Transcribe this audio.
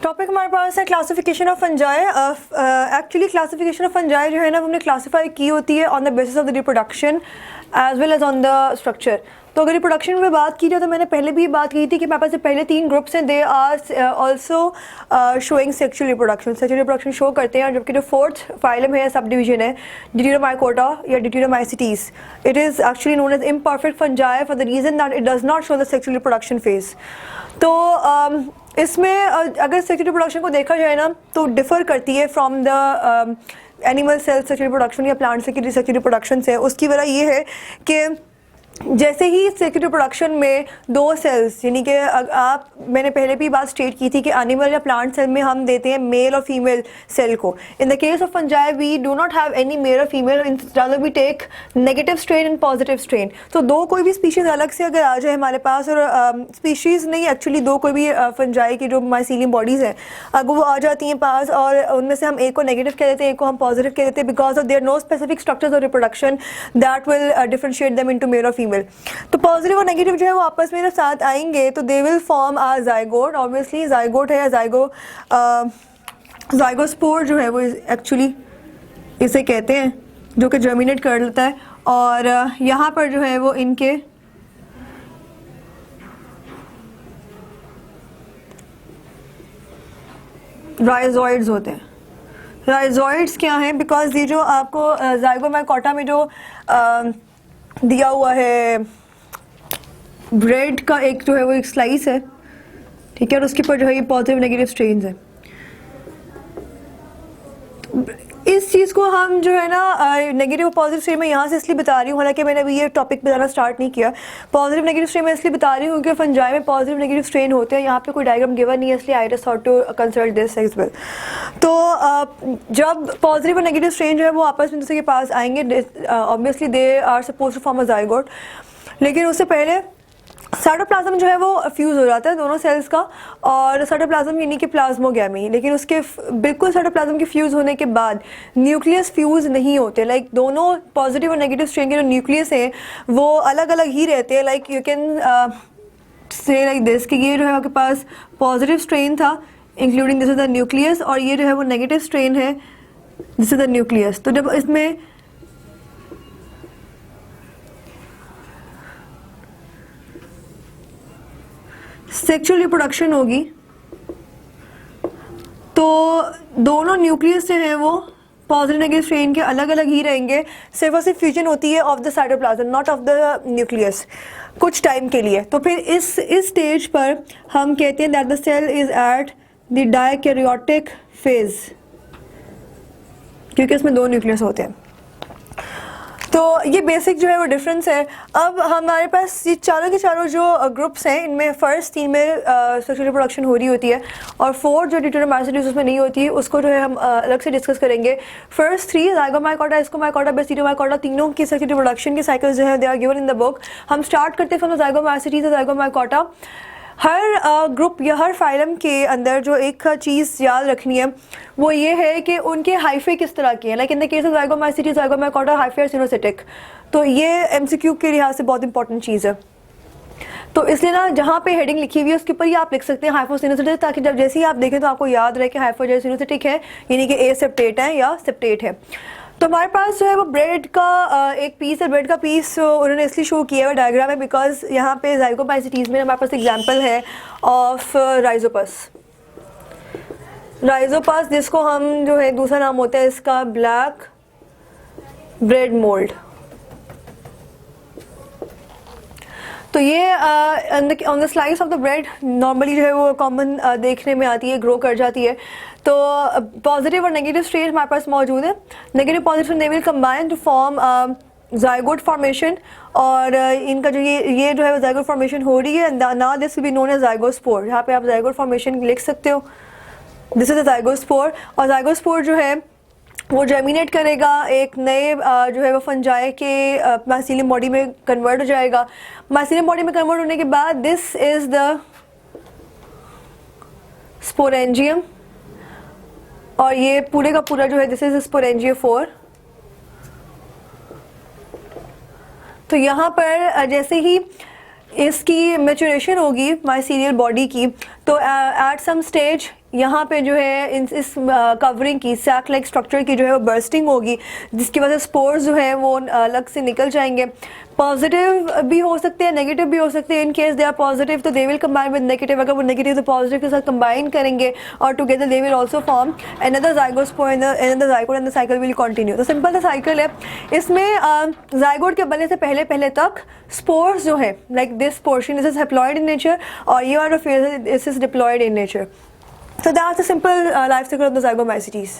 Topic हमारे पास है classification of fungi. Actually classification of fungi जो है ना, हमने क्लासीफाई की होती है on the basis of the reproduction as well as on the structure. तो अगर रिप्रोडक्शन में बात की जाए तो मैंने पहले भी बात की थी कि हमारे पास जो पहले 3 ग्रुप्स हैं they are also showing sexual reproduction show करते हैं, जबकि जो 4th फाइलम है सब डिवीजन है डिट्यूरोमाइकोटा या deuteromycetes, it is actually known as imperfect fungi for the reason that it does not show the sexual reproduction phase. तो इसमें अगर सेक्शुअल रिप्रोडक्शन को देखा जाए ना तो डिफ़र करती है from the animal cell sexual reproduction या प्लांट सेक्शुअल रिप्रोडक्शन से। उसकी वजह ये है कि जैसे ही सेक्शुअल रिप्रोडक्शन में 2 सेल्स, यानी कि मैंने पहले भी बात स्टेट की थी कि एनिमल या प्लांट सेल में हम देते हैं मेल और फीमेल सेल को। In the case of fungi we do not have any male और female, rather we take negative strain and positive strain. तो 2 कोई भी स्पीशीज़ अलग से अगर आ जाए हमारे पास, और स्पीशीज़ नहीं एक्चुअली 2 कोई भी फंजाई की जो माइसीलियम बॉडीज़ हैं अगर वो आ जाती हैं पास, और उनमें से हम एक को नेगेटिव कह देते हैं, एक को हम पॉजिटिव कह देते हैं, because of their no specific structures of reproduction that will differentiate them into male और फीमेल। तो पॉजिटिव और नेगेटिव जो है वो आपस में जब साथ आएंगे तो they will form a zygote. Obviously zygote है, जाइगोस्पोर जो है वो एक्चुअली इसे कहते हैं, जो कि जर्मिनेट कर लेता है, और यहाँ पर जो है वो इनके राइजोइड्स होते हैं। राइजोइड्स क्या हैं? बिकॉज ये जो आपको जाइगोमाइकोटा में जो दिया हुआ है ब्रेड का एक जो है वो एक स्लाइस है, ठीक है, और उसके ऊपर जो है ये पॉजिटिव नेगेटिव स्ट्रेन्स है। इस चीज़ को हम जो है ना नेगेटिव और पॉजिटिव स्ट्रेन में यहाँ से इसलिए बता रही हूँ, हालांकि मैंने अभी ये टॉपिक बताना स्टार्ट नहीं किया। पॉजिटिव नेगेटिव स्ट्रेन में इसलिए बता रही हूँ क्योंकि फंजाई में पॉजिटिव नेगेटिव स्ट्रेन होते हैं। यहाँ पे कोई डायग्राम गिवन नहीं है, इसलिए I just thought to consult this as well. तो जब पॉजिटिव और नेगेटिव स्ट्रेन जो है वो आपस में दूसरे के पास आएंगे, obviously they are suppose to form a zygote, लेकिन उससे पहले साइटोप्लाज्म जो है वो फ्यूज़ हो जाता है दोनों सेल्स का, और साइटोप्लाज्म यानी कि प्लाज्मोगैमी। लेकिन उसके बिल्कुल साइटोप्लाज्म के फ्यूज़ होने के बाद न्यूक्लियस फ्यूज़ नहीं होते। लाइक दोनों पॉजिटिव और नेगेटिव स्ट्रेन के जो न्यूक्लियस हैं वो अलग अलग ही रहते हैं। Like you can say like this कि ये जो है आपके पास पॉजिटिव स्ट्रेन था including this is the nucleus, और ये जो है वो नेगेटिव स्ट्रेन है, दिस इज द न्यूक्लियस। तो जब इसमें सेक्सुअल रिप्रोडक्शन होगी तो दोनों न्यूक्लियस जो है वो पॉजिटिव नेगेटिव स्ट्रेन के अलग अलग ही रहेंगे। सिर्फ और सिर्फ फ्यूजन होती है of the cytoplasm, not of the nucleus, कुछ टाइम के लिए। तो फिर इस स्टेज पर हम कहते हैं that the cell is at the dikaryotic phase, क्योंकि इसमें 2 न्यूक्लियस होते हैं। तो ये बेसिक जो है वो डिफरेंस है। अब हमारे पास ये चारों के चारों जो ग्रुप्स हैं, इनमें फर्स्ट 3 में सेक्सुअल रिप्रोडक्शन हो रही होती है, और 4 जो डिट्यूरोमाइसिटीज उसमें नहीं होती है, उसको जो है हम अलग से डिस्कस करेंगे। फर्स्ट 3 जाइगोमाइकोटा, एस्कोमाइकोटा, बेसिडोमाइकोटा, तीनों की सेक्सुअल रिप्रोडक्शन के साइकिल्स जो है they are given in the book. हम स्टार्ट करते हैं फ्रॉम द जाइगोमाइसिटीज और जाइगोमाइकोटा। हर ग्रुप या हर फाइलम के अंदर जो एक चीज़ याद रखनी है वो ये है कि उनके हाइफे किस तरह के हैं। Like in the case of zygomycetes zygomycota hyphae और सिनोसिटिक। तो ये एमसीक्यू के लिहाज से बहुत इंपॉर्टेंट चीज़ है। तो इसलिए ना जहाँ पे हेडिंग लिखी हुई है उसके ऊपर ही आप लिख सकते हैं हाइफोसिनोसिटिक, ताकि जब जैसे ही आप देखें तो आपको याद रहे कि हाइफोसिनोसिटिक है यानी कि ए सेप्टेट है या सेप्टेट है। तो हमारे पास जो है वो ब्रेड का एक पीस है। ब्रेड का पीस उन्होंने इसलिए शो किया है डायग्राम में बिकॉज यहाँ पे जाइगोमाइसिटीज में हमारे पास एग्जांपल है ऑफ राइजोपस, जिसको हम जो है दूसरा नाम होता है इसका ब्लैक ब्रेड मोल्ड। तो ये on the slice of the bread normally जो है वो कॉमन देखने में आती है, ग्रो कर जाती है। तो पॉजिटिव और नेगेटिव स्टेज हमारे पास मौजूद है। Negative positive they will combine to form zygote formation, और इनका जो ये जो है जाइगोट फॉर्मेशन हो रही है, now this will be known as zygospore. यहाँ पे आप जाइगोट फॉर्मेशन लिख सकते हो, दिस इज अ जाइगोस्पोर। और जाइगोस्पोर जो है वो जर्मिनेट करेगा, एक नए जो है वो फंजाई के माइसीलियम बॉडी में कन्वर्ट हो जाएगा। माइसीलियम बॉडी में कन्वर्ट होने के बाद दिस इज द स्पोरेंजियम, और ये पूरे का पूरा जो है दिस इज स्पोरेंजियोफोर। तो यहाँ पर जैसे ही इसकी मैच्योरेशन होगी माइसीलियल बॉडी की, तो एट सम स्टेज यहाँ पे जो है इस कवरिंग की सैक लाइक स्ट्रक्चर की जो है वो बर्स्टिंग होगी, जिसकी वजह से स्पोर्स जो है वो अलग से निकल जाएंगे। पॉजिटिव भी हो सकते हैं, नेगेटिव भी हो सकते हैं। In case they are positive तो they will combine with negative, अगर वो नेगेटिव तो पॉजिटिव के साथ कंबाइन करेंगे और together they will also form another zygospore and the zygote and the cycle will continue. तो सिंपल सा साइकिल है। इसमें ज़ाइगोट के बनने से पहले तक स्पोर्स जो है like this portion this is haploid in nature और ये वाला phase this is diploid in nature. So that's the simple life cycle of the zygomycetes.